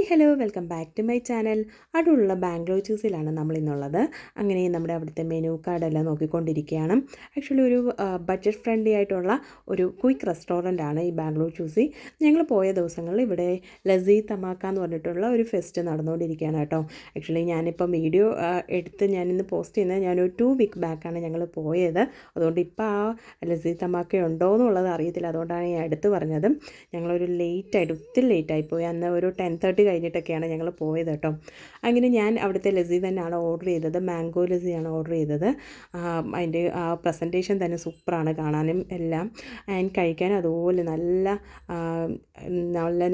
Hi hello welcome back to my channel. അടുള്ള ബാംഗ്ലൂർ ചൂസിലാണ് നമ്മളിന്നുള്ളത്. അങ്ങനെ നമ്മുടെ അവിടുത്തെ മെനു കാർഡെല്ലാം നോക്കിക്കൊണ്ടിരിക്കുകയാണ്. ആക്ച്വലി ഒരു ബഡ്ജറ്റ് ഫ്രണ്ട്ലി ആയിട്ടുള്ള ഒരു ക്വിക്ക് റെസ്റ്റോറൻ്റ് ആണ് ഈ ബാംഗ്ലൂർ ചൂസി. ഞങ്ങൾ പോയ ദിവസങ്ങളിൽ ഇവിടെ ലസി തമാക്ക എന്ന് പറഞ്ഞിട്ടുള്ള ഒരു ഫെസ്റ്റ് നടന്നുകൊണ്ടിരിക്കുകയാണ് കേട്ടോ. ആക്ച്വലി ഞാനിപ്പം വീഡിയോ എടുത്ത് ഞാനിന്ന് പോസ്റ്റ് ചെയ്യുന്നത് ഞാനൊരു 2 വീക്ക് ബാക്കാണ് ഞങ്ങൾ പോയത്. അതുകൊണ്ട് ഇപ്പോൾ ആ ലസി തമാക്ക ഉണ്ടോ എന്നുള്ളത് അറിയത്തില്ല. അതുകൊണ്ടാണ് ഞാൻ എടുത്ത് പറഞ്ഞത്. ഞങ്ങളൊരു ഒത്തിരി ലേറ്റായിപ്പോയി. അന്ന് ഒരു 10:30 കഴിഞ്ഞിട്ടൊക്കെയാണ് ഞങ്ങൾ പോയത് കേട്ടോ. അങ്ങനെ ഞാൻ അവിടുത്തെ ലസ്സി തന്നെയാണ് ഓർഡർ ചെയ്തത്. മാംഗോ ലസ്സിയാണ് ഓർഡർ ചെയ്തത്. അതിൻ്റെ ആ പ്രസൻറ്റേഷൻ തന്നെ സൂപ്പറാണ് കാണാനും എല്ലാം. ആൻഡ് കഴിക്കാനും അതുപോലെ നല്ല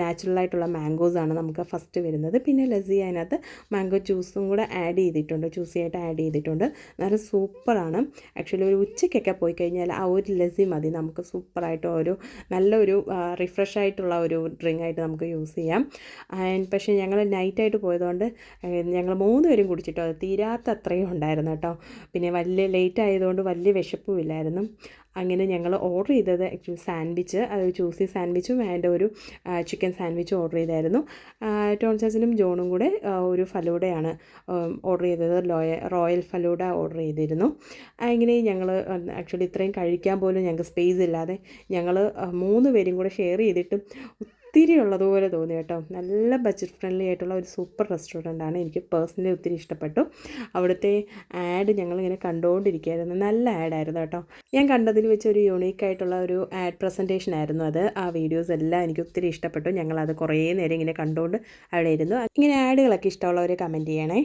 നാച്ചുറലായിട്ടുള്ള മാംഗോസാണ് നമുക്ക് ഫസ്റ്റ് വരുന്നത്. പിന്നെ ലസ്സി അതിനകത്ത് മാംഗോ ജ്യൂസും കൂടെ ആഡ് ചെയ്തിട്ടുണ്ട്, ജ്യൂസിയായിട്ട് ആഡ് ചെയ്തിട്ടുണ്ട്. നല്ല സൂപ്പറാണ്. ആക്ച്വലി ഒരു ഉച്ചയ്ക്കൊക്കെ പോയി കഴിഞ്ഞാൽ ആ ഒരു ലസ്സി മതി നമുക്ക് സൂപ്പറായിട്ട് നല്ലൊരു റിഫ്രഷ് ആയിട്ടുള്ള ഒരു ഡ്രിങ്ക് ആയിട്ട് നമുക്ക് യൂസ് ചെയ്യാം. പക്ഷേ ഞങ്ങൾ നൈറ്റായിട്ട് പോയതുകൊണ്ട് ഞങ്ങൾ 3 പേരും കുടിച്ചിട്ടോ അത് തീരാത്ത അത്രയും ഉണ്ടായിരുന്നു കേട്ടോ. പിന്നെ വലിയ ലേറ്റ് ആയതുകൊണ്ട് വലിയ വിശപ്പും ഇല്ലായിരുന്നു. അങ്ങനെ ഞങ്ങൾ ഓർഡർ ചെയ്തത് ആക്ച്വലി സാൻഡ്വിച്ച്, അത് ചൂസി സാൻഡ്വിച്ചും ആൻഡ് ഒരു ചിക്കൻ സാൻഡ്വിച്ചും ഓർഡർ ചെയ്തായിരുന്നു. ടോൺസസിനും ജോണും കൂടെ ഒരു ഫലൂഡയാണ് ഓർഡർ ചെയ്തത്. റോയൽ ഫലൂഡ ഓർഡർ ചെയ്തിരുന്നു. അങ്ങനെ ഞങ്ങൾ ആക്ച്വലി ഇത്രയും കഴിക്കാൻ പോലും ഞങ്ങൾക്ക് സ്പേസ് ഇല്ലാതെ ഞങ്ങൾ 3 പേരും കൂടെ ഷെയർ ചെയ്തിട്ടും ഒത്തിരി ഉള്ളതുപോലെ തോന്നി കേട്ടോ. നല്ല ബഡ്ജറ്റ് ഫ്രണ്ട്ലി ആയിട്ടുള്ള ഒരു സൂപ്പർ റെസ്റ്റോറൻ്റാണ്. എനിക്ക് പേഴ്സണലി ഒത്തിരി ഇഷ്ടപ്പെട്ടു. അവിടുത്തെ ആഡ് ഞങ്ങളിങ്ങനെ കണ്ടുകൊണ്ടിരിക്കുകയായിരുന്നു. നല്ല ആഡായിരുന്നു കേട്ടോ. ഞാൻ കണ്ടതിൽ വെച്ച് ഒരു യൂണീക്കായിട്ടുള്ള ഒരു ആഡ് പ്രസൻറ്റേഷൻ ആയിരുന്നു അത്. ആ വീഡിയോസ് എല്ലാം എനിക്ക് ഒത്തിരി ഇഷ്ടപ്പെട്ടു. ഞങ്ങളത് കുറേ നേരം ഇങ്ങനെ കണ്ടുകൊണ്ട് അവിടെ ഇരുന്നു. ഇങ്ങനെ ആഡുകളൊക്കെ ഇഷ്ടമുള്ളവർ കമൻറ്റ് ചെയ്യണേ.